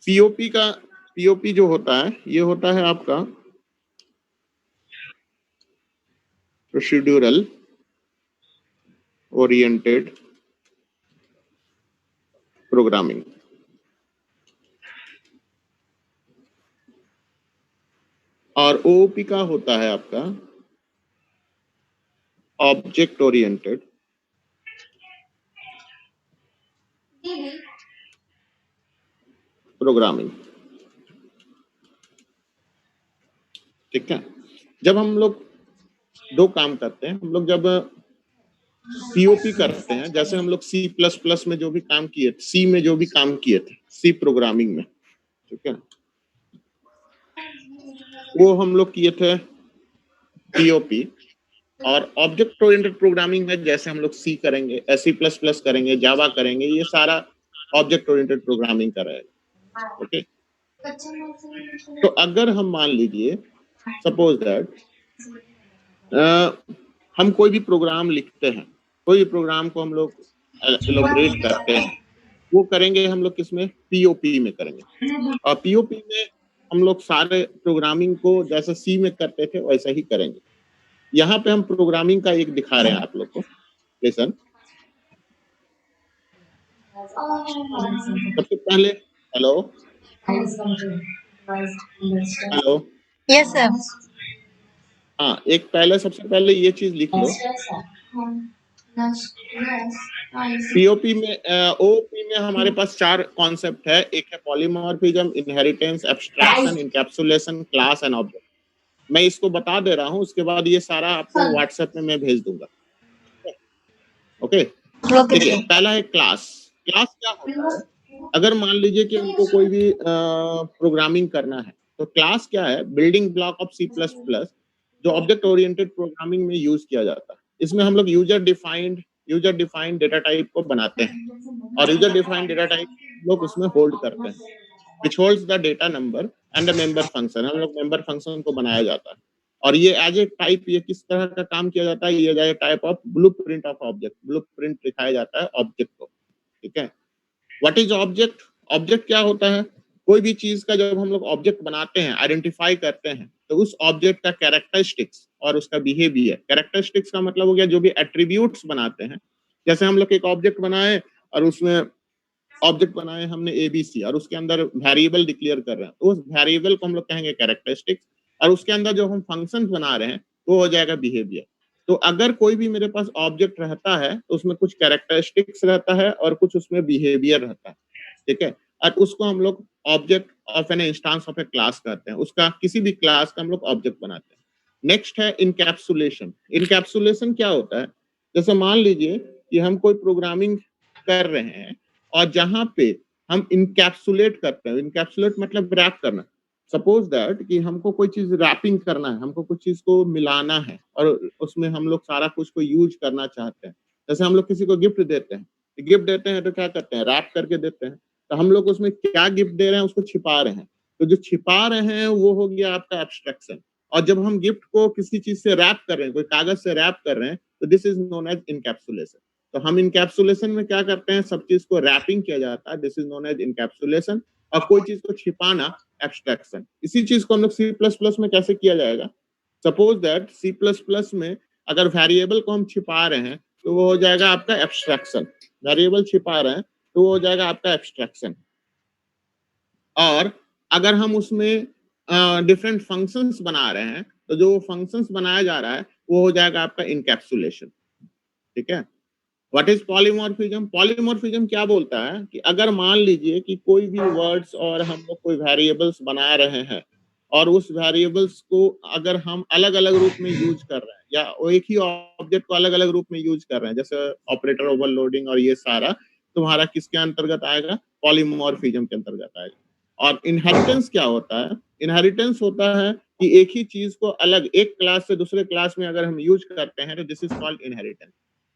POP जो होता है ये होता है आपका प्रोसीड्यूरल ओरिएंटेड प्रोग्रामिंग। और ओओपी का होता है आपका ऑब्जेक्ट ओरिएंटेड प्रोग्रामिंग। ठीक है, जब हम लोग दो काम करते हैं, हम लोग जब पीओपी करते हैं, जैसे हम लोग सी प्लस प्लस में जो भी काम किए, सी में जो भी काम किए थे, सी प्रोग्रामिंग में, ठीक है, वो हम लोग किए थे पीओपी। और ऑब्जेक्ट ओरिएंटेड प्रोग्रामिंग में जैसे हम लोग सी करेंगे, सी प्लस प्लस करेंगे, जावा करेंगे, ये सारा ऑब्जेक्ट ओरिएंटेड प्रोग्रामिंग का रहेगा। ओके, तो अगर हम मान लीजिए सपोज दैट हम कोई भी प्रोग्राम लिखते हैं, कोई भी प्रोग्राम को हम लोग एलोबरेट करते हैं, वो करेंगे हम लोग किसमें, पीओपी में करेंगे। और पीओपी में हम लोग सारे प्रोग्रामिंग को जैसे सी में करते थे वैसा ही करेंगे। यहाँ पे हम प्रोग्रामिंग का एक दिखा रहे हैं आप लोग को लेसन। सबसे पहले हेलो हेलो, यस सर। हाँ, एक पहले सबसे पहले ये चीज लिख लो, पीओपी में ओपी में हमारे पास 4 कॉन्सेप्ट है। एक है polymorphism, inheritance, abstraction, encapsulation, class and object. मैं इसको बता दे रहा हूँ, उसके बाद ये सारा आपको व्हाट्सएप में मैं भेज दूंगा। ओके, देखिए पहला है क्लास। क्लास क्या होता है, अगर मान लीजिए कि हमको कोई भी प्रोग्रामिंग करना है, तो क्लास क्या है, building block of C plus plus, जो ऑब्जेक्ट ओरिएंटेड प्रोग्रामिंग में यूज किया जाता है। इसमें हम लोग यूजर डिफाइंड डेटा टाइप को बनाते हैं, और यूजर डिफाइंड डेटा टाइप लोग उसमें होल्ड करते हैं, which holds the data number and the member function। हम लोग मेंबर फंक्शन को बनाया जाता है, और ये एज ए टाइप, ये किस तरह का काम किया जाता है, ये as a type of blueprint of object, blueprint दिखाया जाता है ऑब्जेक्ट को। ठीक है, व्हाट इज ऑब्जेक्ट, ऑब्जेक्ट क्या होता है, कोई भी चीज का जब हम लोग ऑब्जेक्ट बनाते हैं, आइडेंटिफाई करते हैं, तो उस ऑब्जेक्ट का कैरेक्टरिस्टिक्स और उसका बिहेवियर। कैरेक्टरिस्टिक्स का मतलब हो गया जो भी एट्रीब्यूट्स बनाते हैं, जैसे हम लोग एक ऑब्जेक्ट बनाए और उसमें ऑब्जेक्ट बनाए हमने एबीसी, और उसके अंदर वेरिएबल डिक्लेयर कर रहे हैं, तो उस वेरिएबल को हम लोग कहेंगे कैरेक्टरिस्टिक्स, और उसके अंदर जो हम फंक्शंस बना रहे हैं वो हो जाएगा बिहेवियर। तो अगर कोई भी मेरे पास ऑब्जेक्ट रहता है तो उसमें कुछ कैरेक्टरिस्टिक्स रहता है और कुछ उसमें बिहेवियर रहता है। ठीक है, और उसको हम लोग object of an instance of A class कहते हैं, उसका किसी भी क्लास का हम लोग ऑब्जेक्ट बनाते हैं। नेक्स्ट है इनकैप्सुलेशन। इनकैप्सुलेशन क्या होता है, जैसे मान लीजिए कि हम कोई प्रोग्रामिंग कर रहे हैं और जहां पे हम इनकैप्सुलेट करते हैं, इनकैप्सुलेट मतलब रैप करना। सपोज दैट कि हमको कोई चीज रैपिंग करना है, हमको कुछ चीज को मिलाना है और उसमें हम लोग सारा कुछ को यूज करना चाहते हैं। जैसे हम लोग किसी को गिफ्ट देते हैं, गिफ्ट देते हैं तो क्या करते हैं, रैप करके देते हैं। तो हम लोग उसमें क्या गिफ्ट दे रहे हैं, उसको छिपा रहे हैं। तो जो छिपा रहे हैं वो हो गया आपका एब्स्ट्रैक्शन। और जब हम गिफ्ट को किसी चीज से रैप कर रहे हैं, कोई कागज से रैप कर रहे हैं, तो this is known as encapsulation. तो हम इनकैप्सुलेशन में क्या करते हैं, सब चीज को रैपिंग किया जाता है, this is known as encapsulation. और कोई चीज को छिपाना एब्स्ट्रैक्शन। इसी चीज को हम लोग सी प्लस प्लस में कैसे किया जाएगा, suppose that C plus plus में अगर वेरिएबल को हम छिपा रहे हैं तो वो हो जाएगा आपका एब्स्ट्रैक्शन। वेरिएबल छिपा रहे हैं तो वो हो जाएगा आपका एब्स्ट्रैक्शन। और अगर हम उसमें डिफरेंट फंक्शंस बना रहे हैं तो जो फंक्शंस बनाया जा रहा है वो हो जाएगा आपका इनकैप्सुलेशन। ठीक है, व्हाट इज पॉलीमॉर्फिज्म। पॉलीमॉर्फिज्म क्या बोलता है कि अगर मान लीजिए कि कोई भी वर्ड्स और हम लोग कोई वेरिएबल्स बना रहे हैं और उस वेरिएबल्स को अगर हम अलग अलग रूप में यूज कर रहे हैं या वो एक ही ऑब्जेक्ट को अलग अलग रूप में यूज कर रहे हैं, जैसे ऑपरेटर ओवरलोडिंग और ये सारा तुम्हारा किसके अंतर्गत आएगा, पॉलीमॉर्फिज्म के अंतर्गत आएगा। और इनहेरिटेंस क्या होता है, इनहेरिटेंस होता है कि एक ही चीज को अलग एक क्लास से दूसरे क्लास में अगर हम यूज करते हैं तो this is called inheritance.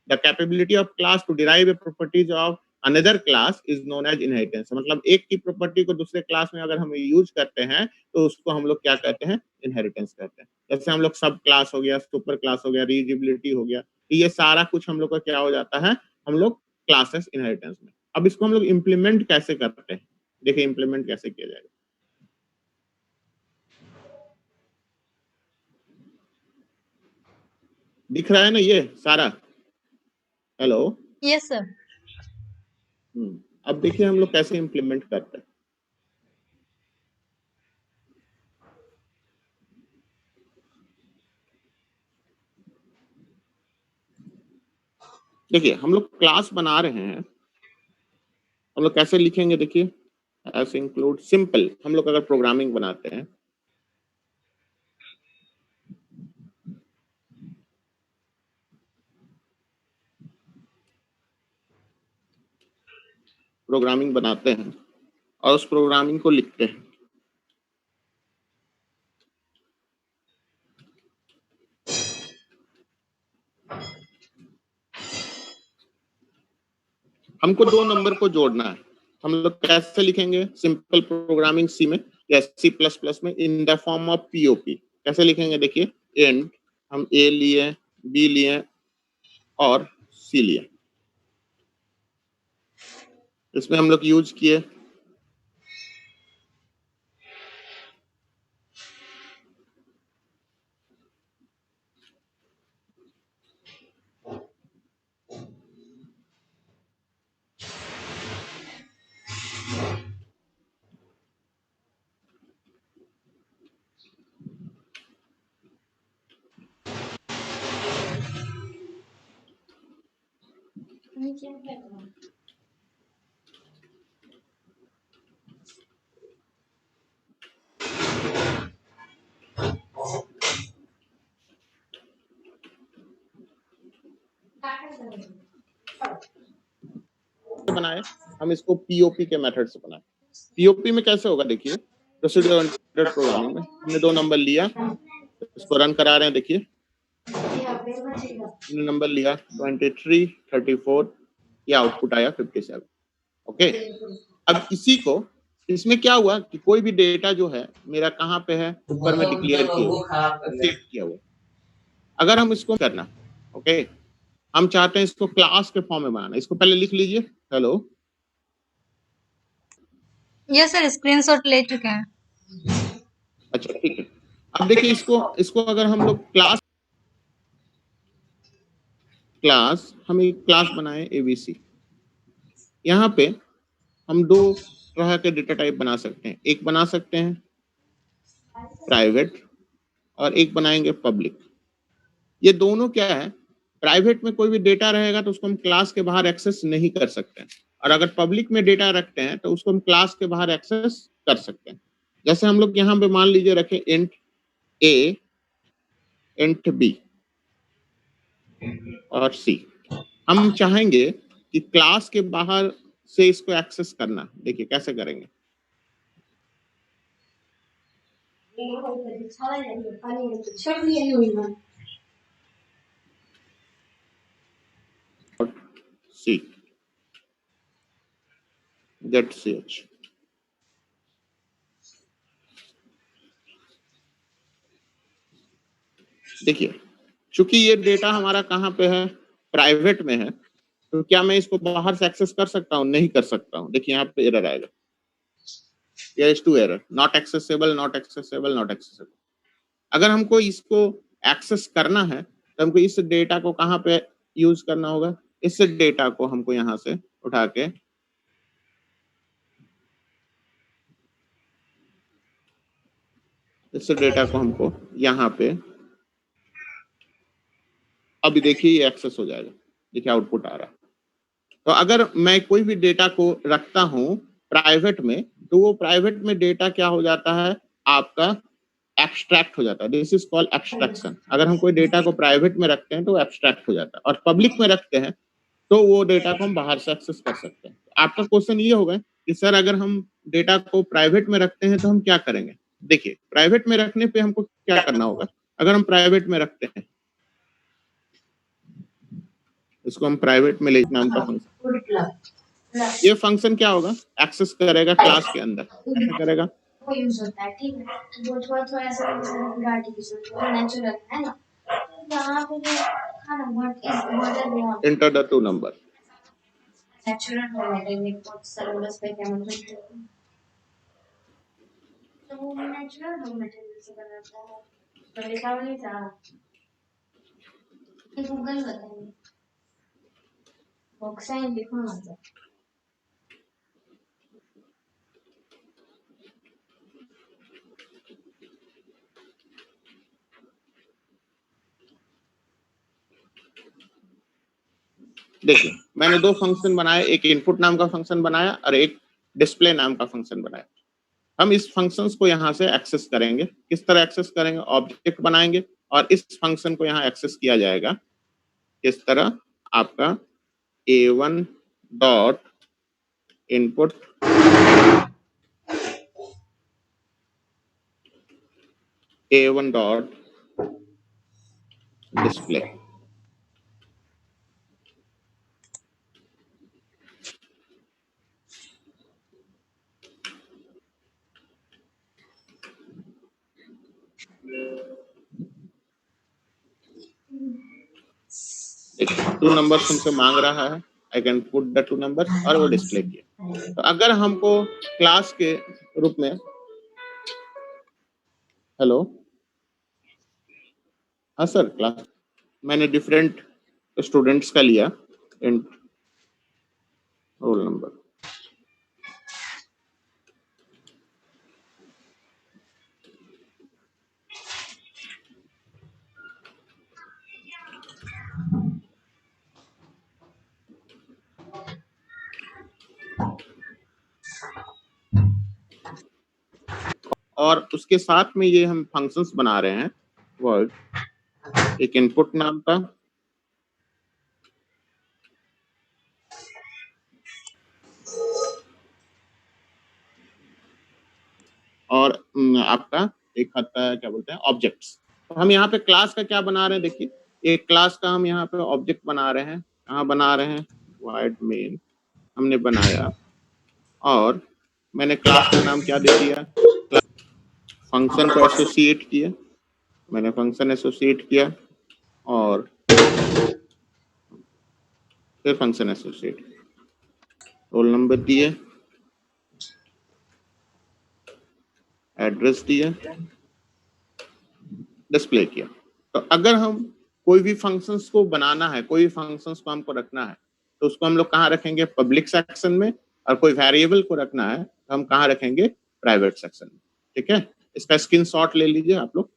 The capability of class to derive a properties of another class is known as inheritance। मतलब एक की प्रॉपर्टी को दूसरे क्लास में अगर हम यूज करते हैं तो उसको हम लोग क्या कहते हैं, इनहेरिटेंस कहते हैं। जैसे हम लोग सब क्लास हो गया, सुपर क्लास हो गया, रीयूजेबिलिटी हो गया, तो ये सारा कुछ हम लोग का क्या हो जाता है, हम लोग क्लासेस इनहेरिटेंस में। अब इसको हम लोग इम्प्लीमेंट कैसे करते हैं, देखिए इम्प्लीमेंट कैसे किया जाएगा। दिख रहा है ना ये सारा? हेलो। Yes sir. अब देखिए हम लोग कैसे इम्प्लीमेंट करते हैं। देखिए हम लोग क्लास बना रहे हैं, हम लोग कैसे लिखेंगे देखिए, एस इंक्लूड सिंपल। हम लोग अगर प्रोग्रामिंग बनाते हैं और उस प्रोग्रामिंग को लिखते हैं, हमको 2 नंबर को जोड़ना है। हम लोग कैसे लिखेंगे सिंपल प्रोग्रामिंग सी में या C++ में in the form of POP. कैसे लिखेंगे देखिए, एंड हम ए लिए, बी लिए और सी लिए। इसमें हम लोग यूज किए बनाए, हम इसको पीओपी के मेथड से बनाए। पीओपी में कैसे होगा देखिए, प्रोसीड्यूर ओरिएंटेड प्रोग्रामिंग में हमने 2 नंबर लिया, इसको रन करा रहे हैं। देखिए नंबर लिया 23, 34, ये आउटपुट आया 57। ओके, अब इसी को, इसमें क्या हुआ कि कोई भी डेटा जो है मेरा कहाँ पे है, ऊपर में डिक्लेयर किया हुआ, सेट किया हुआ। अगर हम इसको करना, ओके, हम चाहते हैं इसको क्लास के फॉर्म में बनाना। इसको पहले लिख लीजिए। हेलो, यस सर, स्क्रीनशॉट ले चुके हैं। अच्छा ठीक है। अब देखिए इसको अगर हम लोग हम एक क्लास बनाए एबीसी। यहाँ पे हम 2 तरह के डेटा टाइप बना सकते हैं। एक बना सकते हैं प्राइवेट और एक बनाएंगे पब्लिक। ये दोनों क्या है, प्राइवेट में कोई भी डेटा रहेगा तो उसको हम क्लास के बाहर एक्सेस नहीं कर सकते हैं, और अगर पब्लिक में डेटा रखते हैं तो उसको हम क्लास के बाहर एक्सेस कर सकते हैं। जैसे हम लोग यहाँ पे मान लीजिए रखें इंट ए, इंट बी और सी। हम चाहेंगे कि क्लास के बाहर से इसको एक्सेस करना। देखिए कैसे करेंगे। सी गेट ch। देखिए चूंकि ये डेटा हमारा कहाँ पे है, प्राइवेट में है, तो क्या मैं इसको बाहर से एक्सेस कर सकता हूँ? नहीं कर सकता हूँ। देखिए यहाँ पे एरर आएगा, two error, not accessible, not accessible, not accessible. अगर हमको इसको एक्सेस करना है तो हमको इस डेटा को कहाँ पे यूज करना होगा, इस डेटा को हमको यहाँ से उठा के इस डेटा को हमको यहाँ पे, अभी देखिए ये एक्सेस हो जाएगा। देखिए आउटपुट आ रहा है। तो अगर मैं कोई भी डेटा को रखता हूँ प्राइवेट में, तो वो प्राइवेट में डेटा क्या हो जाता है, आपका एक्सट्रैक्ट हो जाता है। This is called abstraction. अगर हम कोई डेटा को प्राइवेट में रखते हैं तो एब्स्ट्रैक्ट हो जाता है, और पब्लिक में रखते हैं तो वो डेटा को हम बाहर से एक्सेस कर सकते हैं। आपका क्वेश्चन ये होगा कि सर अगर हम डेटा को प्राइवेट में रखते हैं तो हम क्या करेंगे। देखिए प्राइवेट में रखने पे हमको क्या करना होगा। अगर हम प्राइवेट में रखते हैं, इसको हम प्राइवेट में नाम का फंक्शन, ये फंक्शन क्या होगा, एक्सेस करेगा क्लास के अंदर। कैसे करेगा, यूज होता है, ठीक है, वो थोड़ा सा नेचुरल है ना। यहाँ पे जो enter the 2 number। नेचुरल है, सर्वर पे क्या मतलब तो वो नेचुरल मटेरियल से बना था, तो लिखा हुआ नहीं था। गूगल बताइए, बॉक्साइन लिखो मतलब। देखिए मैंने दो फंक्शन बनाए, एक इनपुट नाम का फंक्शन बनाया और एक डिस्प्ले नाम का फंक्शन बनाया। हम इस फंक्शंस को यहाँ से एक्सेस करेंगे। किस तरह एक्सेस करेंगे? ऑब्जेक्ट बनाएंगे और इस फंक्शन को यहाँ एक्सेस किया जाएगा। किस तरह? आपका a1 dot input a1 dot display. Two numbers हमसे मांग रहा है, I can put the two numbers और वो डिस्प्ले किया। तो अगर हमको क्लास के रूप में, हेलो, हाँ सर, क्लास मैंने डिफरेंट स्टूडेंट्स का लिया, इंट रोल नंबर। और उसके साथ में ये हम फंक्शंस बना रहे हैं, वर्ड एक इनपुट नाम का और आपका एक आता है क्या बोलते हैं ऑब्जेक्ट्स। तो हम यहाँ पे क्लास का क्या बना रहे हैं? देखिए एक क्लास का हम यहाँ पे ऑब्जेक्ट बना रहे हैं। कहाँ बना रहे हैं? वाइड मेन हमने बनाया और मैंने क्लास का नाम क्या दे दिया? फंक्शन को एसोसिएट किया, मैंने फंक्शन एसोसिएट किया और फिर फंक्शन एसोसिएट, रोल नंबर दिए, एड्रेस दिया, डिस्प्ले किया। तो अगर हम कोई भी फंक्शंस को बनाना है, कोई भी फंक्शंस को हमको रखना है, तो उसको हम लोग कहाँ रखेंगे? पब्लिक सेक्शन में। और कोई वेरिएबल को रखना है तो हम कहाँ रखेंगे? प्राइवेट सेक्शन में। ठीक है, इसका स्क्रीनशॉट ले लीजिए आप लोग।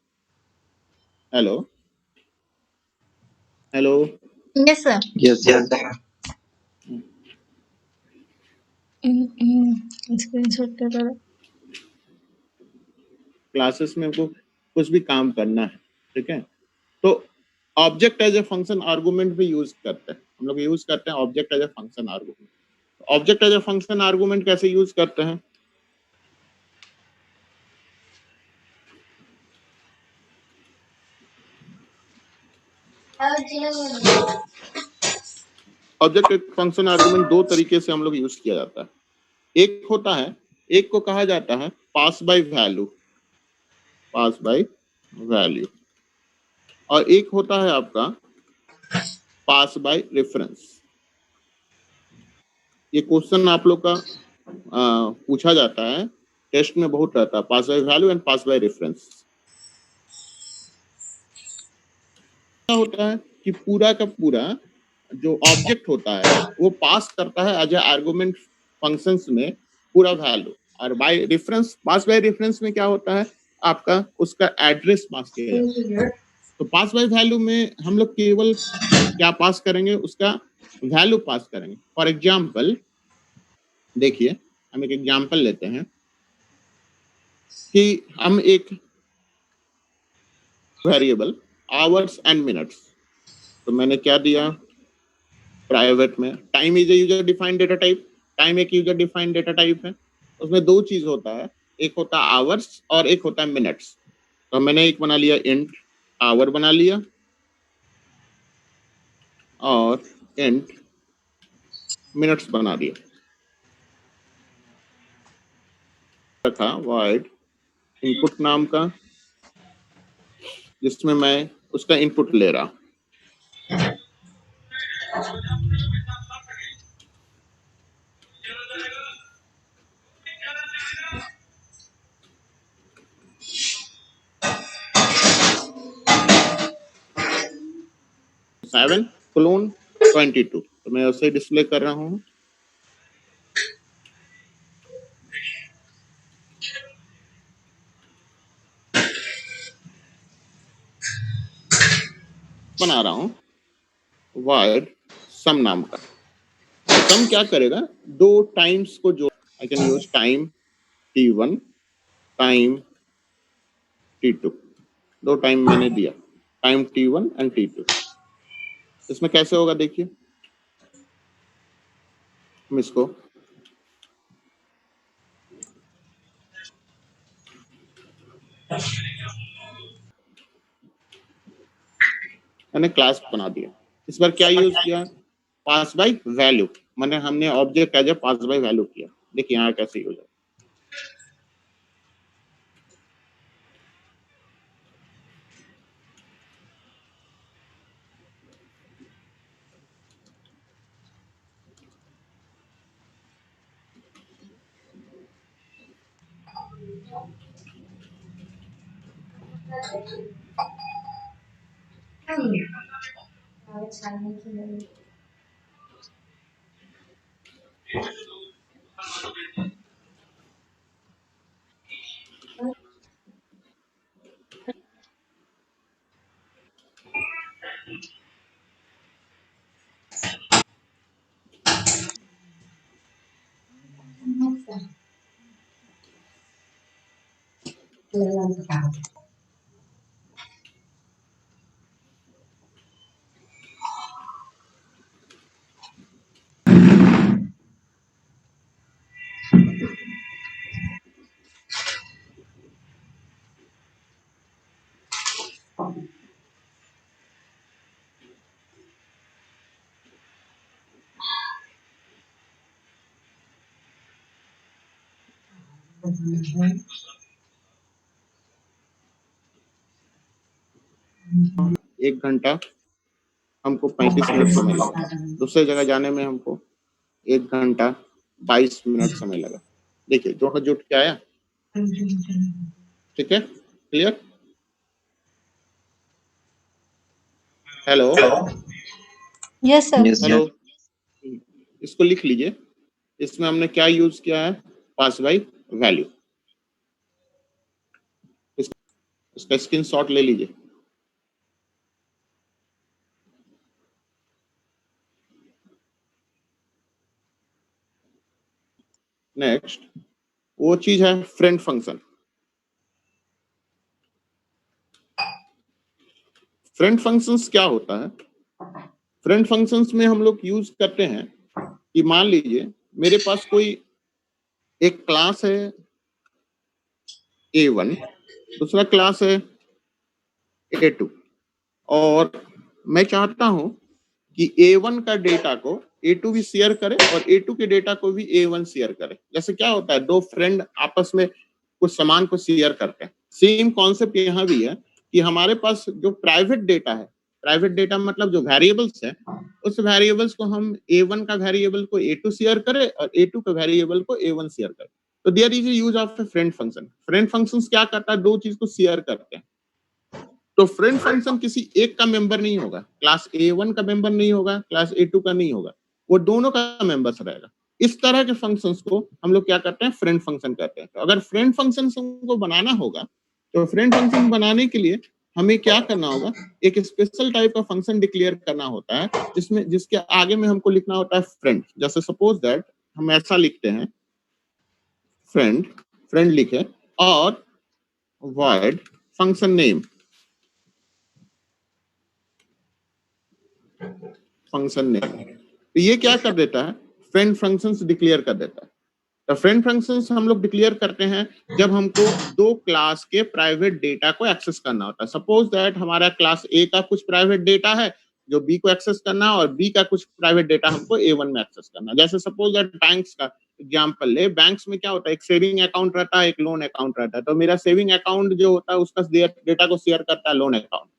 Hello hello, yes sir, yes yes screenshot कर रहा। क्लासेस में हमको कुछ भी काम करना है, ठीक है, तो object as a function argument भी यूज करते हैं हम लोग। यूज करते हैं object as a function argument. Object as a function argument कैसे यूज करते हैं? ऑब्जेक्ट एक फंक्शन आर्गुमेंट दो तरीके से हम लोग यूज किया जाता है। एक होता है, एक को कहा जाता है pass by value, pass by value, और एक होता है आपका पास बाय रेफरेंस। ये क्वेश्चन आप लोग का पूछा जाता है, टेस्ट में बहुत रहता है, pass by value and pass by reference. क्या होता है कि पूरा का पूरा जो ऑब्जेक्ट होता है वो पास करता है एज ए आर्गुमेंट फंक्शंस में पूरा वैल्यू, और by reference, pass by reference में क्या होता है? आपका उसका एड्रेस पास किया जाता है। तो पास बाय वैल्यू में हम लोग केवल क्या पास करेंगे? उसका वैल्यू पास करेंगे। फॉर एग्जाम्पल देखिए, हम एक एग्जाम्पल लेते हैं कि हम एक वेरिएबल आवर्स एंड मिनट्स, तो मैंने क्या दिया प्राइवेट में, time is a user defined data type. Time एक यूजर डिफाइंड डेटा टाइप है, उसमें दो चीज होता है, एक होता है आवर्स और एक होता है मिनट्स। तो मैंने एक बना लिया इंट आवर बना लिया और इंट मिनट्स बना दिया, रखा वाइड इनपुट नाम का, जिसमें मैं उसका इनपुट ले रहा। 7 क्लोन 22, तो मैं उसे डिस्प्ले कर रहा हूँ। बना रहा हूँ void sum नाम का। सम क्या करेगा, दो टाइम्स को जो I can use time t1 time t2, दो टाइम मैंने दिया, टाइम t1 एंड t2। इसमें कैसे होगा देखिए, हम इसको मैंने क्लास बना दिया। इस बार क्या यूज किया, पास बाय वैल्यू, मैंने हमने object as a pass by value किया। देखिए यहाँ कैसे हो जाए, एक घंटा हमको 35 मिनट समय लगा, दूसरे जगह जाने में हमको 1 घंटा 22 मिनट समय लगा। देखिए जोड़ जुट के आया, ठीक है, clear. Hello yes sir. Hello, इसको लिख लीजिए। इसमें हमने क्या यूज किया है, पास बाय वैल्यू। इसका स्क्रीनशॉट ले लीजिए। नेक्स्ट वो चीज है फ्रेंड फंक्शन। फ्रेंड फंक्शंस क्या होता है, फ्रेंड फंक्शंस में हम लोग यूज करते हैं कि मान लीजिए मेरे पास कोई एक क्लास है A1, दूसरा क्लास है A2, और मैं चाहता हूं कि A1 का डेटा को A2 भी शेयर करे और A2 के डेटा को भी A1 शेयर करे। जैसे क्या होता है, दो फ्रेंड आपस में कुछ सामान को शेयर करते हैं। सेम कॉन्सेप्ट यहाँ भी है कि हमारे पास जो प्राइवेट डेटा है, प्राइवेट डेटा मतलब जो वेरिएबल्स है, उस वेरिएबल्स को हम A1 का वेरिएबल को A2 शेयर करे और A2 का वेरिएबल को A1 शेयर करे। तो there is use of a friend function. Friend function क्या करता है, दो चीज को शेयर करते हैं। तो फ्रेंड फंक्शन किसी एक का मेंबर नहीं होगा, क्लास A1 का मेंबर नहीं होगा, क्लास A2 का नहीं होगा, वो दोनों का मेंबर्स रहेगा। इस तरह के फंक्शंस को हम लोग क्या करते हैं, फ्रेंड फंक्शन कहते हैं। तो अगर फ्रेंड फंक्शन को बनाना होगा, तो फ्रेंड फंक्शन बनाने के लिए हमें क्या करना होगा, एक स्पेशल टाइप का फंक्शन डिक्लेयर करना होता है, जिसके आगे में हमको लिखना होता है फ्रेंड। जैसे सपोज दैट हम ऐसा लिखते हैं, फ्रेंड, फ्रेंड लिखे और void function name, function name. तो ये क्या कर देता है, फ्रेंड फंक्शंस डिक्लेयर कर देता है। तो फ्रेंड फंक्शंस हम लोग डिक्लेयर करते हैं जब हमको दो क्लास के प्राइवेट डेटा को एक्सेस करना होता है। सपोज दैट हमारा क्लास ए का कुछ प्राइवेट डेटा है जो बी को एक्सेस करना है, और बी का कुछ प्राइवेट डेटा हमको A1 में एक्सेस करना है। जैसे सपोज दैट बैंक्स का एग्जांपल ले, बैंक्स में क्या होता है, एक सेविंग अकाउंट रहता है, एक लोन अकाउंट रहता है। तो मेरा सेविंग अकाउंट जो होता है उसका डेटा को शेयर करता है लोन अकाउंट,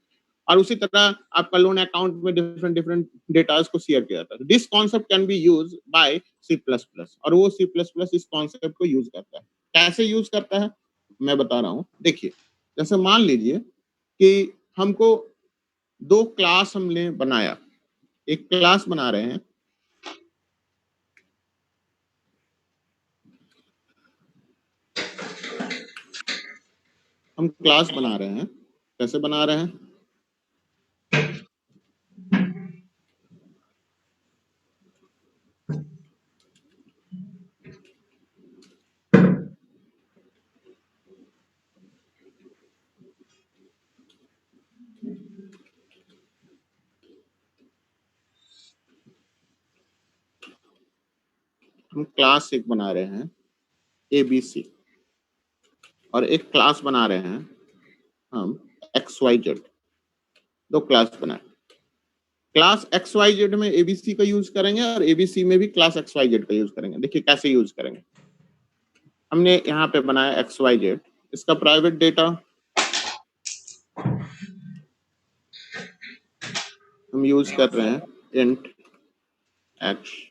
और उसी तरह आपका लोन अकाउंट में डिफरेंट डिफरेंट डेटास को शेयर किया जाता है। This concept can be use by C++, और वो C++ इस कॉन्सेप्ट को यूज करता है। कैसे यूज करता है मैं बता रहा हूँ। देखिए जैसे मान लीजिए कि हमको दो क्लास हमने बनाया, एक क्लास बना रहे हैं, हम क्लास बना रहे हैं। कैसे बना रहे हैं? हम क्लास एक बना रहे हैं ABC, और एक क्लास बना रहे हैं हम XYZ। दो क्लास बनाए, क्लास XYZ में ABC का यूज करेंगे और ABC में भी क्लास XYZ का यूज करेंगे। देखिए कैसे यूज करेंगे। हमने यहाँ पे बनाया XYZ, इसका प्राइवेट डेटा हम यूज कर रहे हैं int x